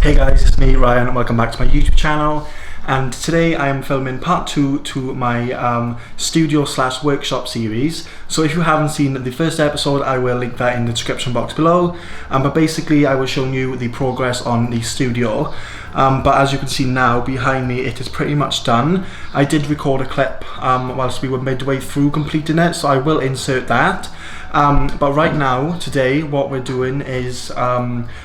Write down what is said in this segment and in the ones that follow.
Hey guys, it's me Ryan and welcome back to my YouTube channel, and today I am filming part 2 to my studio/workshop series. So if you haven't seen the first episode, I will link that in the description box below, but basically I was showing you the progress on the studio, but as you can see now behind me it is pretty much done. I did record a clip whilst we were midway through completing it, so I will insert that. But right now, today, what we're doing is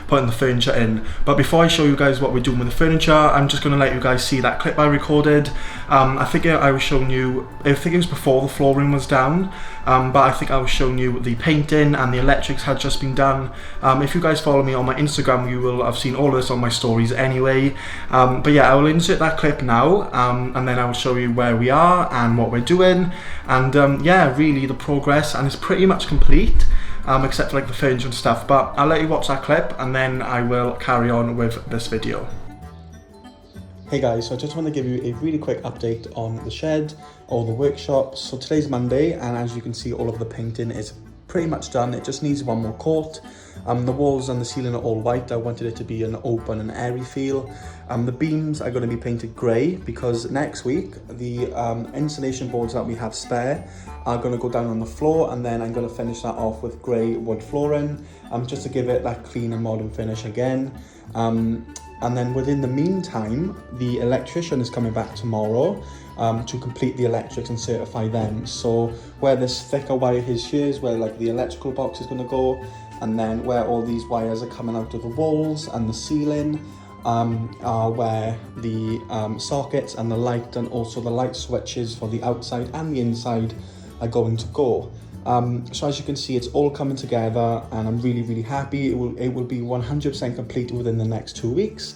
putting the furniture in. But before I show you guys what we're doing with the furniture, I'm just going to let you guys see that clip I recorded. I think I was showing you, I think it was before the flooring was down, but I think I was showing you the painting and the electrics had just been done. If you guys follow me on my Instagram, you will have seen all of this on my stories anyway. But yeah, I will insert that clip now, and then I will show you where we are and what we're doing, and yeah, really the progress, and it's pretty much complete, except for like the furniture and stuff. But I'll let you watch that clip and then I will carry on with this video. Hey guys, so I just want to give you a really quick update on the shed or the workshop. So today's Monday, and as you can see, all of the painting is pretty much done. It just needs one more coat. The walls and the ceiling are all white. I wanted it to be an open and airy feel. The beams are going to be painted grey because next week the insulation boards that we have spare are going to go down on the floor, and then I'm going to finish that off with grey wood flooring, just to give it that clean and modern finish again. And then within the meantime, the electrician is coming back tomorrow to complete the electrics and certify them. So where this thicker wire is here is where like the electrical box is going to go, and then where all these wires are coming out of the walls and the ceiling are where the sockets and the light and also the light switches for the outside and the inside are going to go. So as you can see, it's all coming together and I'm really happy. It will be 100% complete within the next 2 weeks.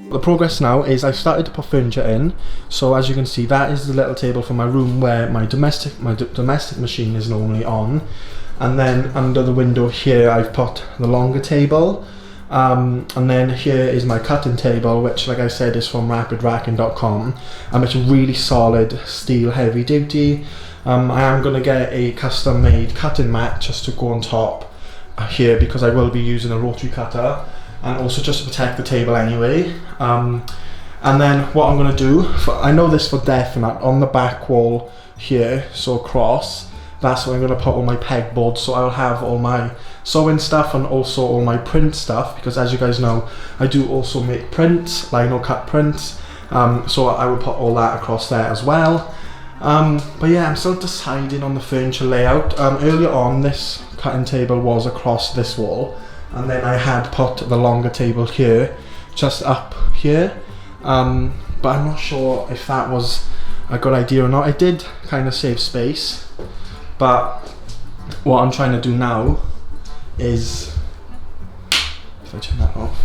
The progress now is I've started to put furniture in. So as you can see, that is the little table for my room where my domestic machine is normally on, and then under the window here I've put the longer table, and then here is my cutting table, which like I said is from rapidracking.com, and it's really solid steel, heavy duty. I am going to get a custom made cutting mat just to go on top here because I will be using a rotary cutter, and also just to protect the table anyway. And then what I'm going to do, I know this for definite, on the back wall here, so across, that's where I'm going to put all my pegboards. So I'll have all my sewing stuff and also all my print stuff, because as you guys know, I do also make prints, lino cut prints, so I will put all that across there as well. But yeah, I'm still deciding on the furniture layout. Earlier on, this cutting table was across this wall, and then I had put the longer table here, just up here, but I'm not sure if that was a good idea or not. It did kind of save space, but what I'm trying to do now is, if I turn that off,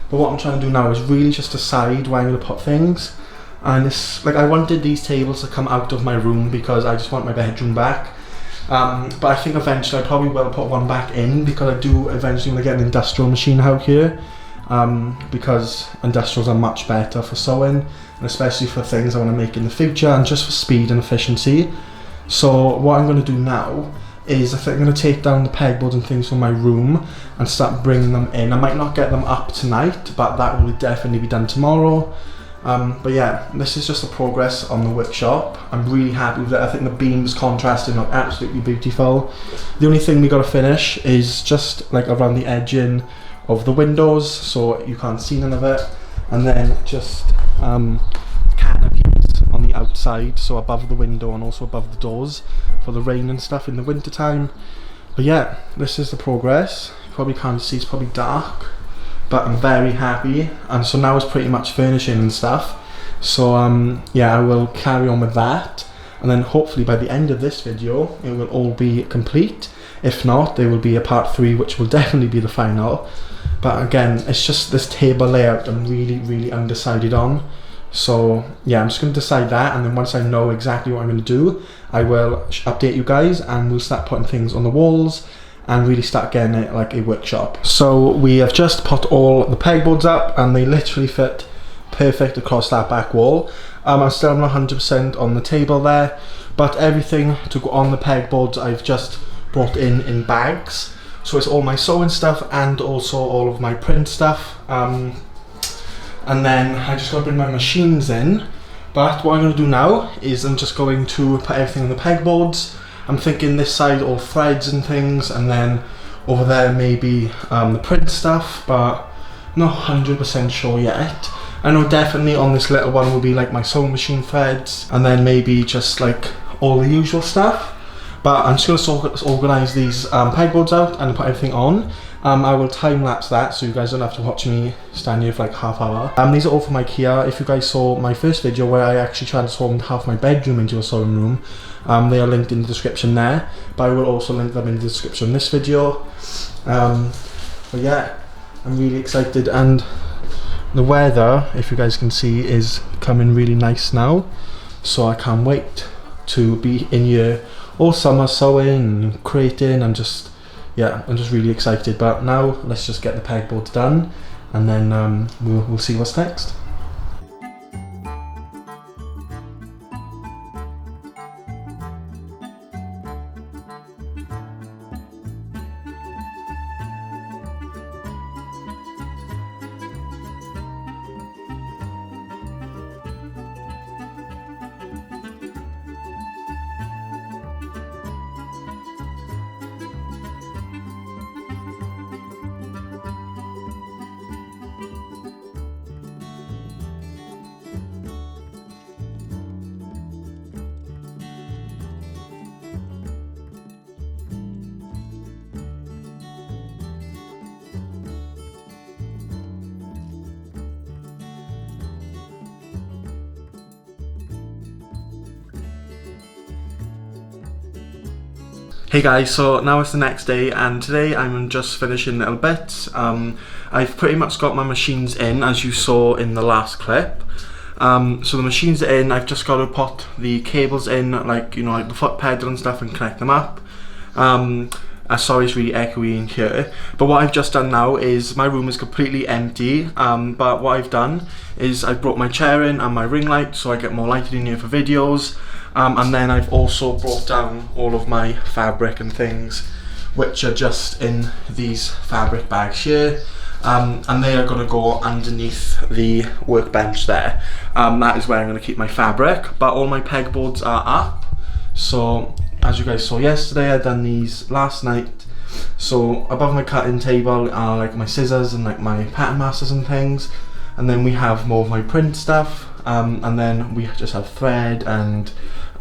but what I'm trying to do now is really just decide where I'm going to put things. And it's like I wanted these tables to come out of my room because I just want my bedroom back. But I think eventually I probably will put one back in, because I do eventually want to get an industrial machine out here, because industrials are much better for sewing, and especially for things I want to make in the future, and just for speed and efficiency. So what I'm going to do now is I think I'm going to take down the pegboards and things from my room and start bringing them in. I might not get them up tonight, but that will definitely be done tomorrow. But yeah, this is just the progress on the workshop. I'm really happy with it. I think the beams contrasting look absolutely beautiful. The only thing we got to finish is just like around the edging of the windows, so you can't see none of it, and then just canopies on the outside, so above the window and also above the doors for the rain and stuff in the winter time. But yeah, this is the progress. You probably can't see, it's probably dark, but I'm very happy. And so now it's pretty much finishing and stuff. So yeah, I will carry on with that, and then hopefully by the end of this video it will all be complete. If not, there will be a part 3, which will definitely be the final. But again, it's just this table layout I'm really undecided on. So yeah, I'm just going to decide that, and then once I know exactly what I'm going to do, I will update you guys and we'll start putting things on the walls and really start getting it like a workshop. So we have just put all the pegboards up and they literally fit perfect across that back wall. I'm still not 100% on the table there, but everything to go on the pegboards I've just brought in bags. So it's all my sewing stuff and also all of my print stuff. And then I just got to bring my machines in. But what I'm going to do now is I'm just going to put everything on the pegboards. I'm thinking this side all threads and things, and then over there maybe the print stuff, but not 100% sure yet. I know definitely on this little one will be like my sewing machine threads, and then maybe just like all the usual stuff. But I'm just going to organise these pegboards out and put everything on. I will time lapse that so you guys don't have to watch me stand here for like half hour. These are all from IKEA. If you guys saw my first video where I actually transformed half my bedroom into a sewing room, they are linked in the description there, but I will also link them in the description of this video. But yeah, I'm really excited, and the weather, if you guys can see, is coming really nice now, so I can't wait to be in here all summer sewing and creating. I'm just really excited. But now let's just get the pegboards done, and then we'll see what's next. Hey guys, so now it's the next day, and today I'm just finishing little bits. I've pretty much got my machines in, as you saw in the last clip. So the machines are in. I've just got to put the cables in, like, you know, like the foot pedal and stuff, and connect them up. Sorry, it's really echoey in here, but what I've just done now is my room is completely empty, but what I've done is I've brought my chair in and my ring light so I get more lighted in here for videos. And then I've also brought down all of my fabric and things, which are just in these fabric bags here, and they are going to go underneath the workbench there. That is where I'm going to keep my fabric, but all my pegboards are up. So as you guys saw yesterday, I done these last night. So above my cutting table are like my scissors and like my pattern masters and things, and then we have more of my print stuff, and then we just have thread and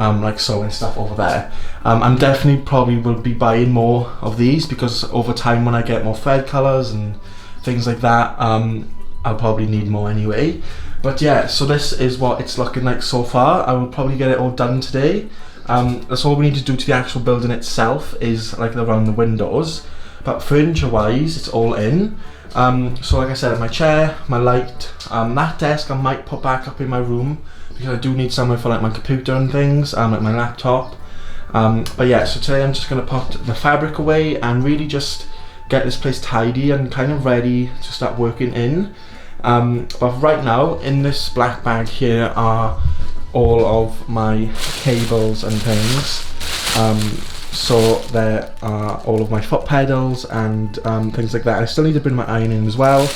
like sewing stuff over there. I'm definitely probably will be buying more of these, because over time when I get more thread colours and things like that, I'll probably need more anyway. But yeah, so this is what it's looking like so far. I will probably get it all done today. That's all we need to do to the actual building itself, is like around the windows, but furniture wise it's all in. So like I said, my chair, my light, that desk I might put back up in my room, because I do need somewhere for like my computer and things, like my laptop. But yeah, so today I'm just going to put the fabric away and really just get this place tidy and kind of ready to start working in. But right now, in this black bag here are all of my cables and things. So there are all of my foot pedals and things like that. I still need to bring my iron in as well.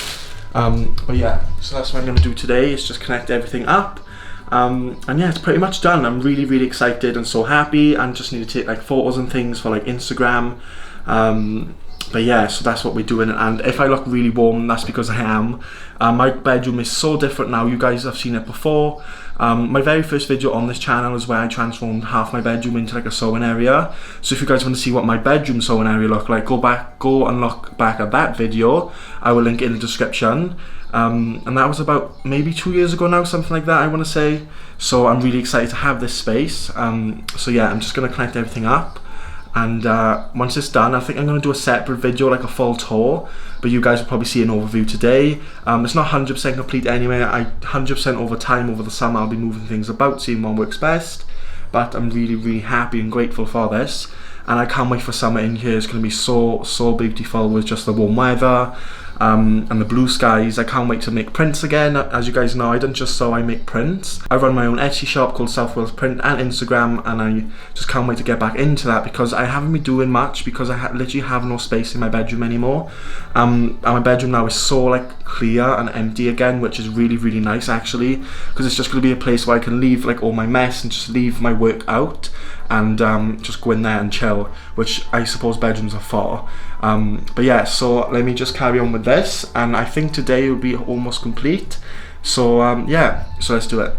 But yeah, so that's what I'm going to do today, is just connect everything up. And yeah, it's pretty much done. I'm really excited and so happy, and just need to take like photos and things for like Instagram. But yeah, so that's what we're doing, and if I look really warm, that's because I am. My bedroom is so different now. You guys have seen it before. My very first video on this channel is where I transformed half my bedroom into like a sewing area. So if you guys want to see what my bedroom sewing area looked like, go and look back at that video. I will link it in the description. And that was about maybe 2 years ago now, something like that, I want to say. So I'm really excited to have this space. So yeah, I'm just going to connect everything up. And once it's done, I think I'm going to do a separate video, like a full tour, but you guys will probably see an overview today. It's not 100% complete anyway. 100% over time, over the summer, I'll be moving things about, seeing what works best. But I'm really happy and grateful for this. and I can't wait for summer in here. It's going to be so beautiful with just the warm weather and the blue skies. I can't wait to make prints again. As you guys know, I don't just sew, I make prints. I run my own Etsy shop called South Wales Print and Instagram, and I just can't wait to get back into that because I haven't been doing much because I literally have no space in my bedroom anymore. And my bedroom now is so like clear and empty again, which is really nice actually, because it's just going to be a place where I can leave like all my mess and just leave my work out and just go in there and chill, which I suppose bedrooms are for. But yeah, so let me just carry on with this, and I think today will be almost complete. So yeah, so let's do it.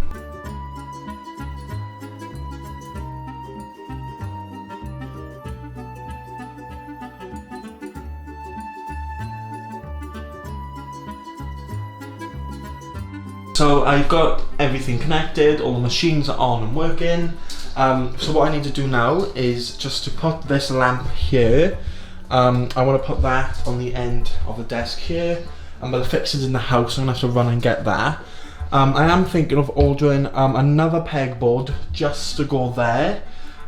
So I've got everything connected, all the machines are on and working. So what I need to do now is just to put this lamp here. I want to put that on the end of the desk here, and by the fixings in the house I'm going to have to run and get that. I am thinking of ordering another pegboard just to go there,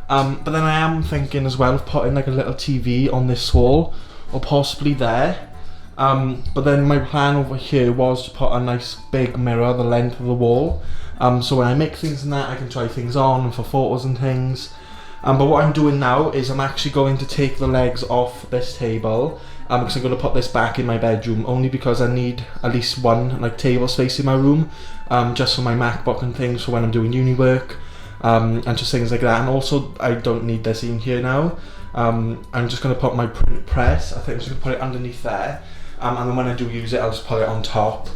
but then I am thinking as well of putting like a little TV on this wall or possibly there. But then my plan over here was to put a nice big mirror the length of the wall, so when I make things in that I can try things on and for photos and things. But what I'm doing now is I'm actually going to take the legs off this table, because I'm going to put this back in my bedroom, only because I need at least one like table space in my room, just for my MacBook and things for when I'm doing uni work, and just things like that. And also I don't need this in here now. I'm just going to put my print press, I think I'm just going to put it underneath there, and then when I do use it I'll just put it on top.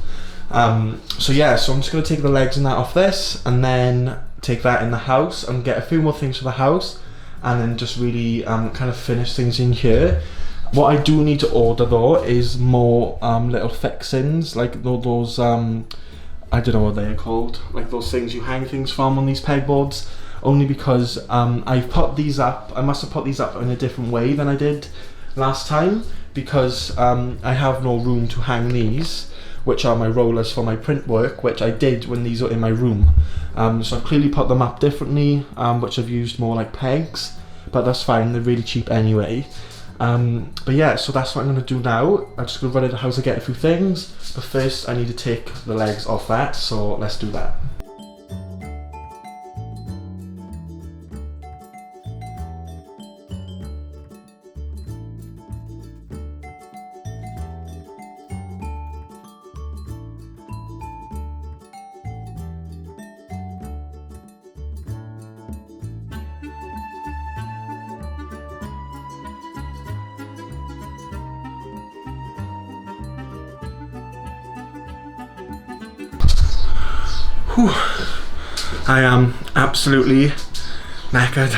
So yeah, so I'm just going to take the legs and that off this, and then take that in the house and get a few more things for the house, and then just really kind of finish things in here. What I do need to order though is more little fixings, like those I don't know what they're called, like those things you hang things from on these pegboards, only because I've put these up, I must have put these up in a different way than I did last time, because I have no room to hang these, which are my rollers for my print work, which I did when these were in my room. So I've clearly put them up differently, which I've used more like pegs, but that's fine, they're really cheap anyway. But yeah, so that's what I'm going to do now. I'm just going to run into the house and get a few things, but first I need to take the legs off that, so let's do that. Whew. I am absolutely knackered.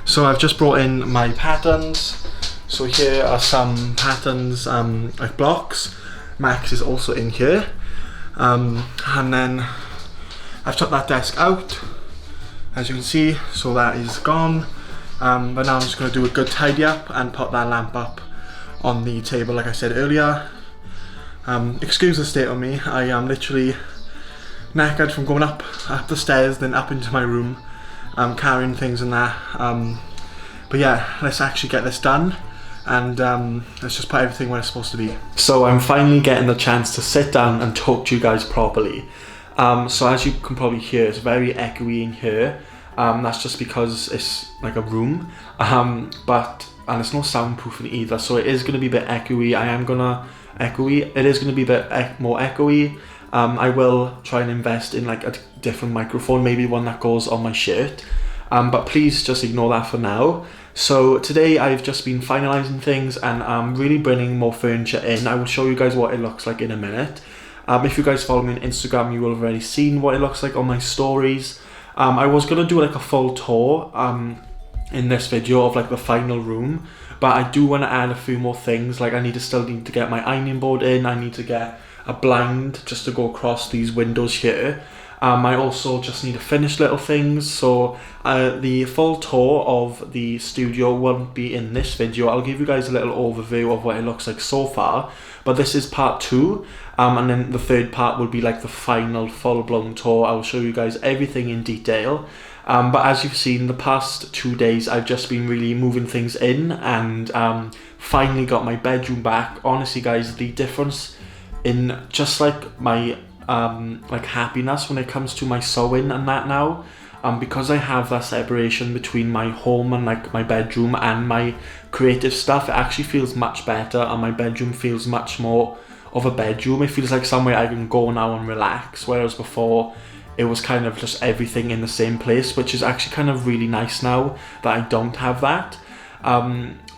So I've just brought in my patterns. So here are some patterns, like blocks. Max is also in here. And then I've took that desk out, as you can see, so that is gone. But now I'm just going to do a good tidy up and put that lamp up on the table like I said earlier. Excuse the state of me, I am literally knackered from going up the stairs, then up into my room, carrying things and that. But yeah, let's actually get this done, and let's just put everything where it's supposed to be. So I'm finally getting the chance to sit down and talk to you guys properly. So as you can probably hear, it's very echoey in here. That's just because it's like a room, and it's no soundproofing either, so it is going to be a bit echoey. It is going to be a bit more echoey. I will try and invest in like a different microphone, maybe one that goes on my shirt, but please just ignore that for now. So today I've just been finalising things, and I'm really bringing more furniture in. I will show you guys what it looks like in a minute. If you guys follow me on Instagram, you will have already seen what it looks like on my stories. I was going to do like a full tour in this video of like the final room, but I do want to add a few more things. Like I still need to get my ironing board in, I need to get a blind just to go across these windows here. I also just need to finish little things, so the full tour of the studio won't be in this video. I'll give you guys a little overview of what it looks like so far, but this is part 2, and then the third part will be like the final full-blown tour. I will show you guys everything in detail, But as you've seen, the past 2 days I've just been really moving things in, and finally got my bedroom back. Honestly guys, the difference in just like my like happiness when it comes to my sewing and that now, because I have that separation between my home and like my bedroom and my creative stuff, it actually feels much better, and my bedroom feels much more of a bedroom. It feels like somewhere I can go now and relax, whereas before it was kind of just everything in the same place, which is actually kind of really nice now that I don't have that.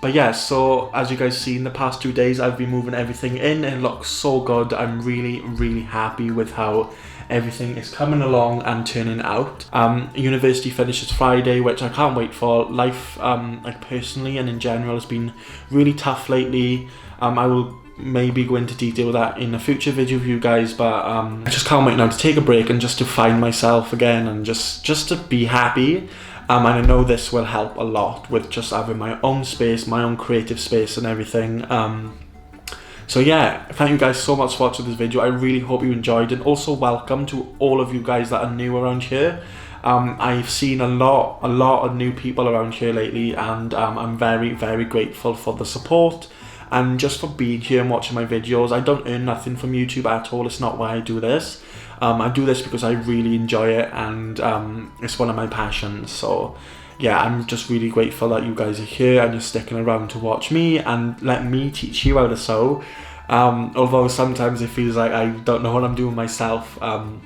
But yeah, so as you guys see, in the past 2 days I've been moving everything in, and it looks so good. I'm really happy with how everything is coming along and turning out. University finishes Friday, which I can't wait for. Life, like personally and in general, has been really tough lately. I will maybe go into detail with that in a future video with you guys, but I just can't wait now to take a break and just to find myself again, and just to be happy. And I know this will help a lot with just having my own space, my own creative space and everything. So yeah, thank you guys so much for watching this video. I really hope you enjoyed, and also welcome to all of you guys that are new around here. I've seen a lot of new people around here lately, and I'm very grateful for the support and just for being here and watching my videos. I don't earn nothing from YouTube at all. It's not why I do this. I do this because I really enjoy it, and it's one of my passions. So yeah, I'm just really grateful that you guys are here and you're sticking around to watch me and let me teach you how to sew. Although sometimes it feels like I don't know what I'm doing myself. I'm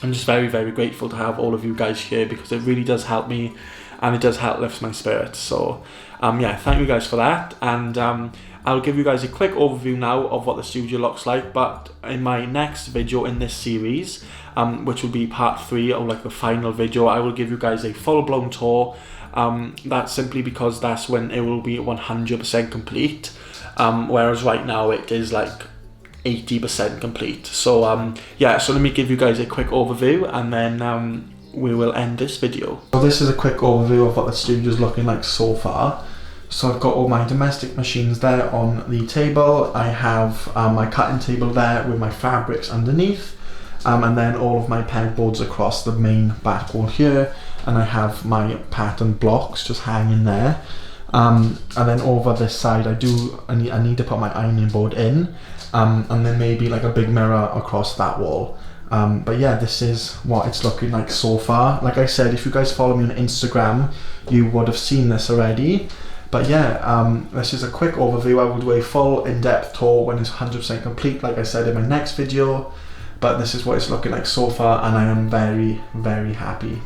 just very grateful to have all of you guys here, because it really does help me, and it does help lift my spirits. So yeah, thank you guys for that, and I'll give you guys a quick overview now of what the studio looks like. But in my next video in this series, which will be part 3 or like the final video, I will give you guys a full-blown tour. That's simply because that's when it will be 100% complete, whereas right now it is like 80% complete. So yeah, so let me give you guys a quick overview, and then we will end this video. So this is a quick overview of what the studio is looking like so far. So I've got all my domestic machines there on the table. I have my cutting table there with my fabrics underneath, and then all of my pegboards across the main back wall here, and I have my pattern blocks just hanging there. And then over this side I need to put my ironing board in, and then maybe like a big mirror across that wall. But yeah, this is what it's looking like so far. Like I said, if you guys follow me on Instagram, you would have seen this already. But yeah, this is a quick overview. I will do a full in-depth tour when it's 100% complete, like I said in my next video. But this is what it's looking like so far, and I am very happy.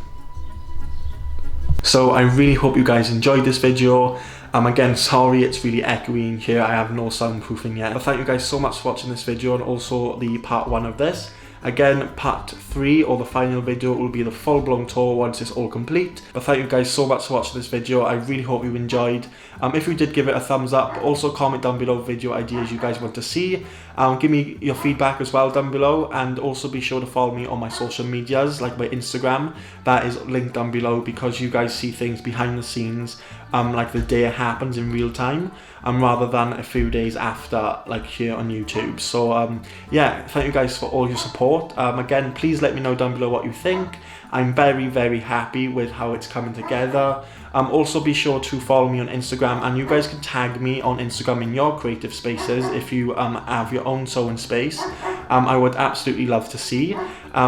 So I really hope you guys enjoyed this video. Again, sorry it's really echoey in here. I have no soundproofing yet. But thank you guys so much for watching this video, and also the part 1 of this. Again, part 3 or the final video will be the full-blown tour once it's all complete. But thank you guys so much for watching this video. I really hope you enjoyed. If you did, give it a thumbs up. Also comment down below video ideas you guys want to see. Give me your feedback as well down below, and also be sure to follow me on my social medias, like my Instagram. That is linked down below, because you guys see things behind the scenes, like the day it happens in real time, rather than a few days after, like here on YouTube. So yeah, thank you guys for all your support. Again, please let me know down below what you think. I'm very happy with how it's coming together. Also be sure to follow me on Instagram, and you guys can tag me on Instagram in your creative spaces if you have your own sewing space. I would absolutely love to see.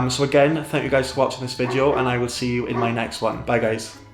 So again, thank you guys for watching this video, and I will see you in my next one. Bye guys.